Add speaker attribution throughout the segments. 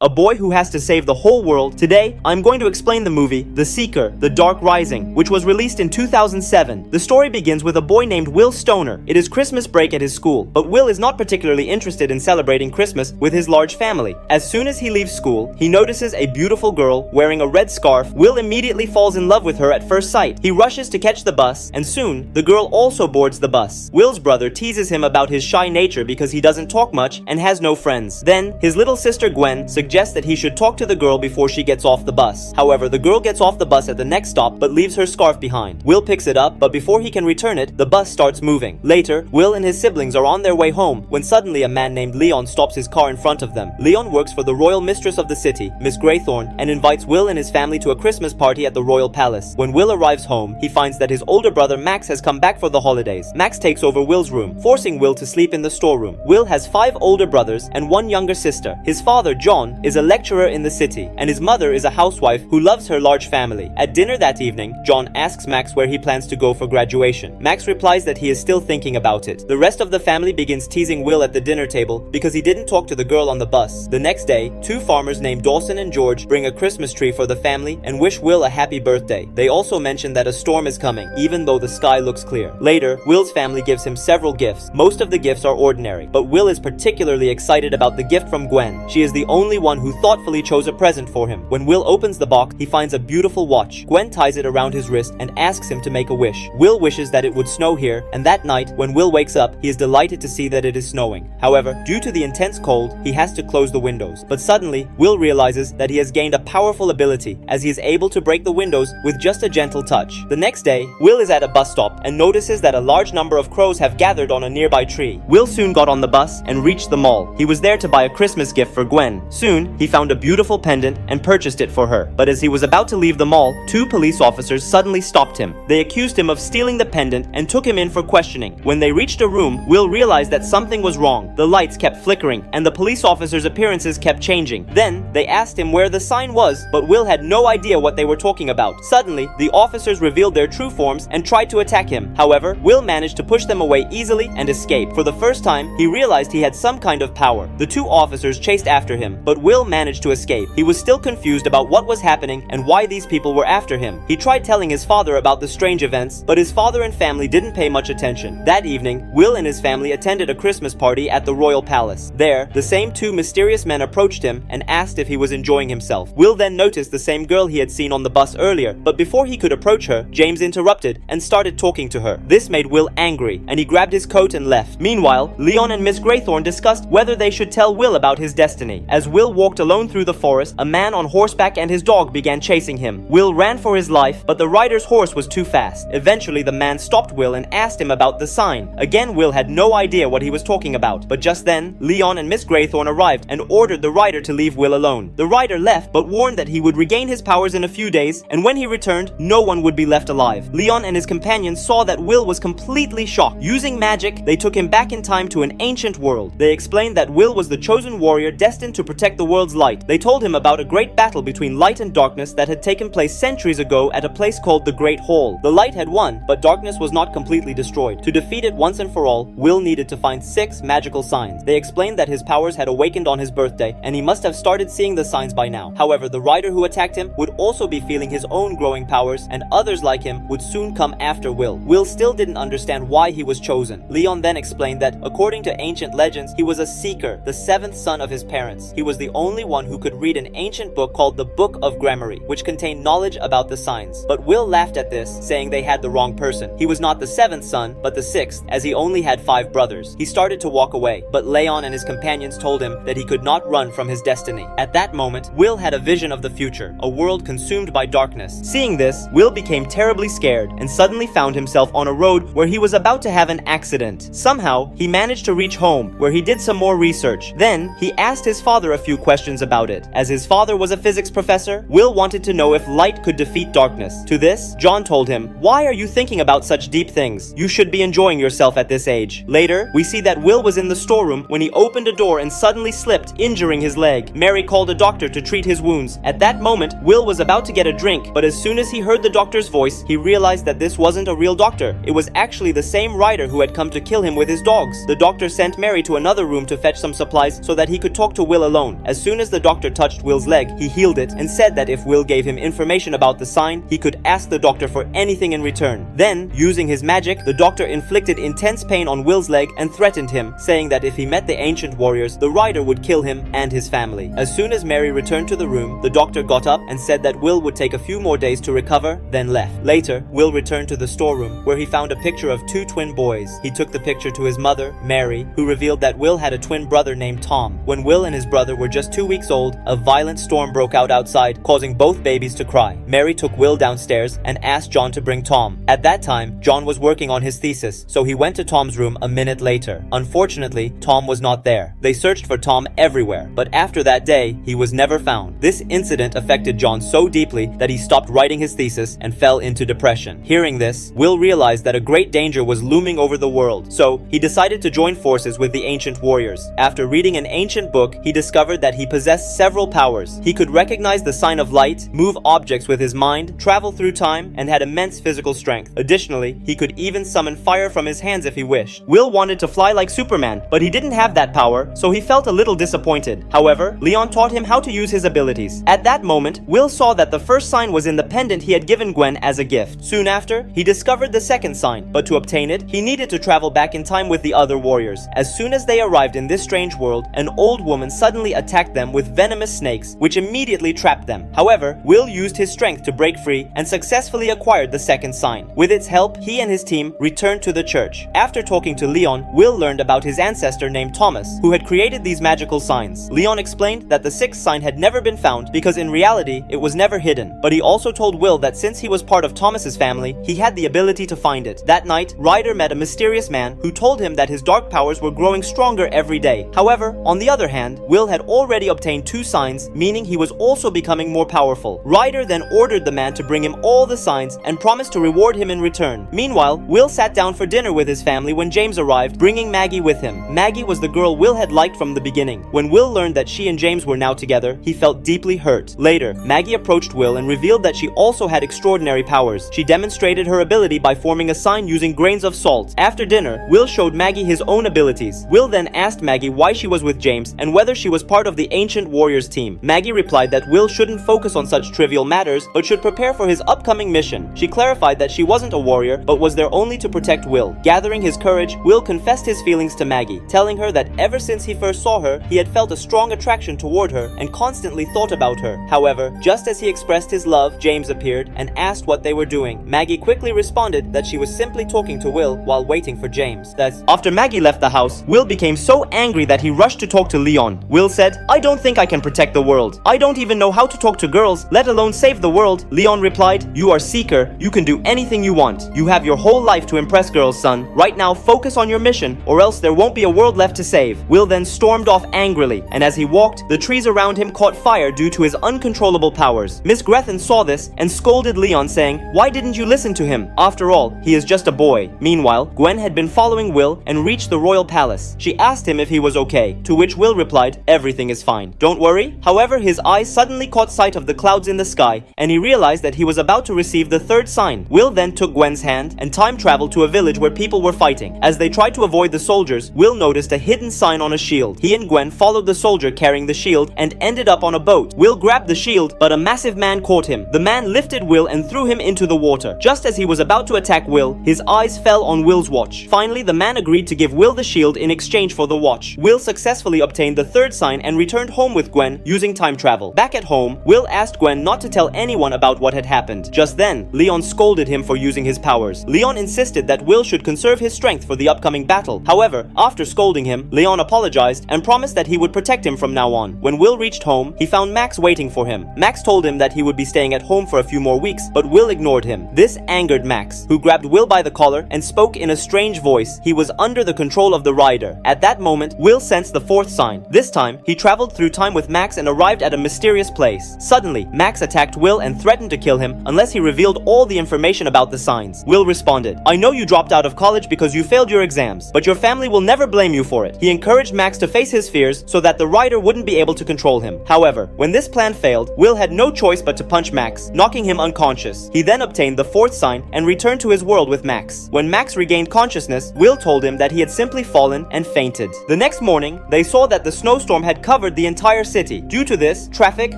Speaker 1: A boy who has to save the whole world. Today, I'm going to explain the movie, The Seeker, The Dark Rising, which was released in 2007. The story begins with a boy named Will Stoner. It is Christmas break at his school, but Will is not particularly interested in celebrating Christmas with his large family. As soon as he leaves school, he notices a beautiful girl wearing a red scarf. Will immediately falls in love with her at first sight. He rushes to catch the bus, and soon, the girl also boards the bus. Will's brother teases him about his shy nature because he doesn't talk much and has no friends. Then, his little sister Gwen suggests that he should talk to the girl before she gets off the bus. However, the girl gets off the bus at the next stop but leaves her scarf behind. Will picks it up, but before he can return it, the bus starts moving. Later, Will and his siblings are on their way home when suddenly a man named Leon stops his car in front of them. Leon works for the royal mistress of the city, Miss Graythorne, and invites Will and his family to a Christmas party at the royal palace. When Will arrives home, he finds that his older brother Max has come back for the holidays. Max takes over Will's room, forcing Will to sleep in the storeroom. Will has 5 older brothers and 1 younger sister. His father, John, is a lecturer in the city, and his mother is a housewife who loves her large family. At dinner that evening, John asks Max where he plans to go for graduation. Max replies that he is still thinking about it. The rest of the family begins teasing Will at the dinner table because he didn't talk to the girl on the bus. The next day, 2 farmers named Dawson and George bring a Christmas tree for the family and wish Will a happy birthday. They also mention that a storm is coming, even though the sky looks clear. Later, Will's family gives him several gifts. Most of the gifts are ordinary, but Will is particularly excited about the gift from Gwen. She is the only one who thoughtfully chose a present for him. When Will opens the box, he finds a beautiful watch. Gwen ties it around his wrist and asks him to make a wish. Will wishes that it would snow here, and that night, when Will wakes up, he is delighted to see that it is snowing. However, due to the intense cold, he has to close the windows. But suddenly, Will realizes that he has gained a powerful ability, as he is able to break the windows with just a gentle touch. The next day, Will is at a bus stop and notices that a large number of crows have gathered on a nearby tree. Will soon got on the bus and reached the mall. He was there to buy a Christmas gift for Gwen. Soon, he found a beautiful pendant and purchased it for her. But as he was about to leave the mall, 2 police officers suddenly stopped him. They accused him of stealing the pendant and took him in for questioning. When they reached a room, Will realized that something was wrong. The lights kept flickering and the police officers' appearances kept changing. Then, they asked him where the sign was, but Will had no idea what they were talking about. Suddenly, the officers revealed their true forms and tried to attack him. However, Will managed to push them away easily and escape. For the first time, he realized he had some kind of power. The 2 officers chased after him, but Will managed to escape. He was still confused about what was happening and why these people were after him. He tried telling his father about the strange events, but his father and family didn't pay much attention. That evening, Will and his family attended a Christmas party at the royal palace. There, the same 2 mysterious men approached him and asked if he was enjoying himself. Will then noticed the same girl he had seen on the bus earlier, but before he could approach her, James interrupted and started talking to her. This made Will angry, and he grabbed his coat and left. Meanwhile, Leon and Miss Graythorne discussed whether they should tell Will about his destiny. As Will walked alone through the forest, a man on horseback and his dog began chasing him. Will ran for his life, but the rider's horse was too fast. Eventually, the man stopped Will and asked him about the sign. Again, Will had no idea what he was talking about, but just then, Leon and Miss Graythorne arrived and ordered the rider to leave Will alone. The rider left, but warned that he would regain his powers in a few days, and when he returned, no one would be left alive. Leon and his companions saw that Will was completely shocked. Using magic, they took him back in time to an ancient world. They explained that Will was the chosen warrior destined to protect the world's light. They told him about a great battle between light and darkness that had taken place centuries ago at a place called the Great Hall. The light had won, but darkness was not completely destroyed. To defeat it once and for all, Will needed to find 6 magical signs. They explained that his powers had awakened on his birthday, and he must have started seeing the signs by now. However, the rider who attacked him would also be feeling his own growing powers, and others like him would soon come after Will. Will still didn't understand why he was chosen. Leon then explained that, according to ancient legends, he was a seeker, the 7th son of his parents. He was the only one who could read an ancient book called the Book of Grammary, which contained knowledge about the signs. But Will laughed at this, saying they had the wrong person. He was not the 7th son, but the 6th, as he only had 5 brothers. He started to walk away, but Leon and his companions told him that he could not run from his destiny. At that moment, Will had a vision of the future, a world consumed by darkness. Seeing this, Will became terribly scared and suddenly found himself on a road where he was about to have an accident. Somehow, he managed to reach home, where he did some more research. Then, he asked his father a few questions about it. As his father was a physics professor, Will wanted to know if light could defeat darkness. To this, John told him, "Why are you thinking about such deep things? You should be enjoying yourself at this age." Later, we see that Will was in the storeroom when he opened a door and suddenly slipped, injuring his leg. Mary called a doctor to treat his wounds. At that moment, Will was about to get a drink, but as soon as he heard the doctor's voice, he realized that this wasn't a real doctor. It was actually the same rider who had come to kill him with his dogs. The doctor sent Mary to another room to fetch some supplies so that he could talk to Will alone. As soon as the doctor touched Will's leg, he healed it and said that if Will gave him information about the sign, he could ask the doctor for anything in return. Then, using his magic, the doctor inflicted intense pain on Will's leg and threatened him, saying that if he met the ancient warriors, the rider would kill him and his family. As soon as Mary returned to the room, the doctor got up and said that Will would take a few more days to recover, then left. Later, Will returned to the storeroom, where he found a picture of two twin boys. He took the picture to his mother, Mary, who revealed that Will had a twin brother named Tom. When Will and his brother were just 2 weeks old, a violent storm broke out outside, causing both babies to cry. Mary took Will downstairs and asked John to bring Tom. At that time, John was working on his thesis, so he went to Tom's room a minute later. Unfortunately, Tom was not there. They searched for Tom everywhere, but after that day, he was never found. This incident affected John so deeply that he stopped writing his thesis and fell into depression. Hearing this, Will realized that a great danger was looming over the world, so he decided to join forces with the ancient warriors. After reading an ancient book, he discovered that he possessed several powers. He could recognize the sign of light, move objects with his mind, travel through time, and had immense physical strength. Additionally, he could even summon fire from his hands if he wished. Will wanted to fly like Superman, but he didn't have that power, so he felt a little disappointed. However, Leon taught him how to use his abilities. At that moment, Will saw that the first sign was in the pendant he had given Gwen as a gift. Soon after, he discovered the second sign, but to obtain it, he needed to travel back in time with the other warriors. As soon as they arrived in this strange world, an old woman suddenly attacked them with venomous snakes, which immediately trapped them. However, Will used his strength to break free and successfully acquired the second sign. With its help, he and his team returned to the church. After talking to Leon, Will learned about his ancestor named Thomas, who had created these magical signs. Leon explained that the sixth sign had never been found because in reality, it was never hidden. But he also told Will that since he was part of Thomas's family, he had the ability to find it. That night, Ryder met a mysterious man who told him that his dark powers were growing stronger every day. However, on the other hand, Will had already obtained 2 signs, meaning he was also becoming more powerful. Ryder then ordered the man to bring him all the signs and promised to reward him in return. Meanwhile, Will sat down for dinner with his family when James arrived, bringing Maggie with him. Maggie was the girl Will had liked from the beginning. When Will learned that she and James were now together, he felt deeply hurt. Later, Maggie approached Will and revealed that she also had extraordinary powers. She demonstrated her ability by forming a sign using grains of salt. After dinner, Will showed Maggie his own abilities. Will then asked Maggie why she was with James and whether she was part of the ancient warriors team. Maggie replied that Will shouldn't focus on such trivial matters, but should prepare for his upcoming mission. She clarified that she wasn't a warrior, but was there only to protect Will. Gathering his courage, Will confessed his feelings to Maggie, telling her that ever since he first saw her, he had felt a strong attraction toward her and constantly thought about her. However, just as he expressed his love, James appeared and asked what they were doing. Maggie quickly responded that she was simply talking to Will while waiting for James. After Maggie left the house, Will became so angry that he rushed to talk to Leon. Will said, "I don't think I can protect the world. I don't even know how to talk to girls, let alone save the world." Leon replied, "You are Seeker. You can do anything you want. You have your whole life to impress girls, son. Right now, focus on your mission, or else there won't be a world left to save." Will then stormed off angrily, and as he walked, the trees around him caught fire due to his uncontrollable powers. Miss Grethen saw this and scolded Leon, saying, "Why didn't you listen to him? After all, he is just a boy." Meanwhile, Gwen had been following Will and reached the royal palace. She asked him if he was okay, to which Will replied, "Everything is fine. Don't worry." However, his eyes suddenly caught sight of the clouds in the sky, and he realized that he was about to receive the third sign. Will then took Gwen's hand and time traveled to a village where people were fighting. As they tried to avoid the soldiers, Will noticed a hidden sign on a shield. He and Gwen followed the soldier carrying the shield and ended up on a boat. Will grabbed the shield, but a massive man caught him. The man lifted Will and threw him into the water. Just as he was about to attack Will, his eyes fell on Will's watch. Finally, the man agreed to give Will the shield in exchange for the watch. Will successfully obtained the third sign and returned home with Gwen using time travel. Back at home, Will asked Gwen not to tell anyone about what had happened. Just then, Leon scolded him for using his powers. Leon insisted that Will should conserve his strength for the upcoming battle. However, after scolding him, Leon apologized and promised that he would protect him from now on. When Will reached home, he found Max waiting for him. Max told him that he would be staying at home for a few more weeks, but Will ignored him. This angered Max, who grabbed Will by the collar and spoke in a strange voice. He was under the control of the rider. At that moment, Will sensed the fourth sign. This time, he traveled through time with Max and arrived at a mysterious place. Suddenly, Max attacked Will and threatened to kill him unless he revealed all the information about the signs. Will responded, "I know you dropped out of college because you failed your exams, but your family will never blame you for it." He encouraged Max to face his fears so that the rider wouldn't be able to control him. However, when this plan failed, Will had no choice but to punch Max, knocking him unconscious. He then obtained the fourth sign and returned to his world with Max. When Max regained consciousness, Will told him that he had simply fallen and fainted. The next morning, they saw that the snowstorm had covered covered the entire city. Due to this, traffic,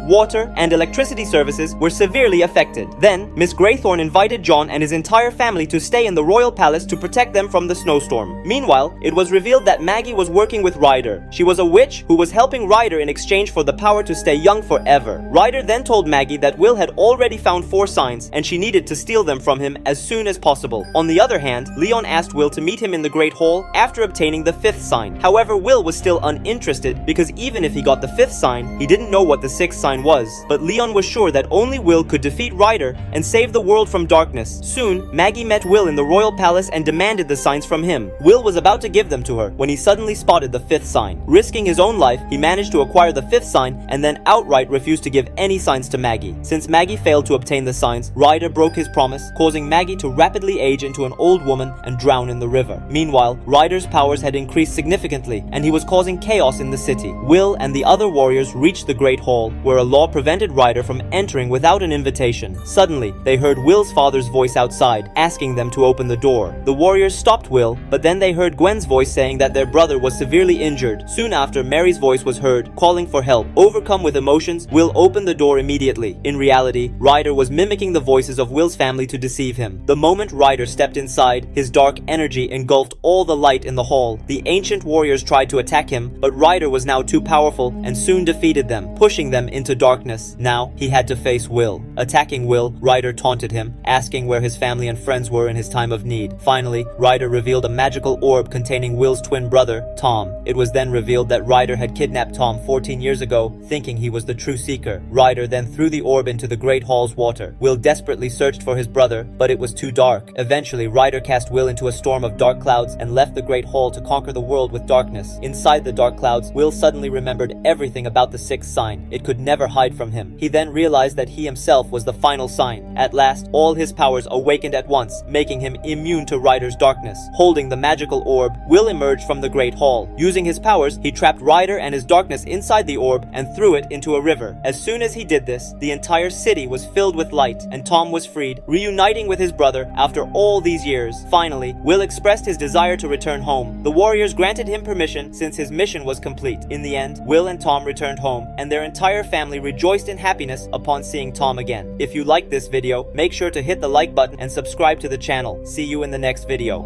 Speaker 1: water, and electricity services were severely affected. Then, Miss Greythorn invited John and his entire family to stay in the royal palace to protect them from the snowstorm. Meanwhile, it was revealed that Maggie was working with Ryder. She was a witch who was helping Ryder in exchange for the power to stay young forever. Ryder then told Maggie that Will had already found 4 signs and she needed to steal them from him as soon as possible. On the other hand, Leon asked Will to meet him in the Great Hall after obtaining the 5th sign. However, Will was still uninterested because even if he got the 5th sign, he didn't know what the 6th sign was. But Leon was sure that only Will could defeat Ryder and save the world from darkness. Soon, Maggie met Will in the royal palace and demanded the signs from him. Will was about to give them to her when he suddenly spotted the 5th sign. Risking his own life, he managed to acquire the 5th sign and then outright refused to give any signs to Maggie. Since Maggie failed to obtain the signs, Ryder broke his promise, causing Maggie to rapidly age into an old woman and drown in the river. Meanwhile, Ryder's powers had increased significantly and he was causing chaos in the city. Will and the other warriors reached the Great Hall, where a law prevented Ryder from entering without an invitation. Suddenly, they heard Will's father's voice outside, asking them to open the door. The warriors stopped Will, but then they heard Gwen's voice saying that their brother was severely injured. Soon after, Mary's voice was heard, calling for help. Overcome with emotions, Will opened the door immediately. In reality, Ryder was mimicking the voices of Will's family to deceive him. The moment Ryder stepped inside, his dark energy engulfed all the light in the hall. The ancient warriors tried to attack him, but Ryder was now too powerful and soon defeated them, pushing them into darkness. Now, he had to face Will. Attacking Will, Ryder taunted him, asking where his family and friends were in his time of need. Finally, Ryder revealed a magical orb containing Will's twin brother, Tom. It was then revealed that Ryder had kidnapped Tom 14 years ago, thinking he was the true seeker. Ryder then threw the orb into the Great Hall's water. Will desperately searched for his brother, but it was too dark. Eventually, Ryder cast Will into a storm of dark clouds and left the Great Hall to conquer the world with darkness. Inside the dark clouds, Will suddenly remembered everything about the 6th sign. It could never hide from him. He then realized that he himself was the final sign. At last, all his powers awakened at once, making him immune to Ryder's darkness. Holding the magical orb, Will emerged from the Great Hall. Using his powers, he trapped Ryder and his darkness inside the orb and threw it into a river. As soon as he did this, the entire city was filled with light, and Tom was freed, reuniting with his brother after all these years. Finally, Will expressed his desire to return home. The warriors granted him permission since his mission was complete. In the end, Will and Tom returned home, and their entire family rejoiced in happiness upon seeing Tom again. If you liked this video, make sure to hit the like button and subscribe to the channel. See you in the next video.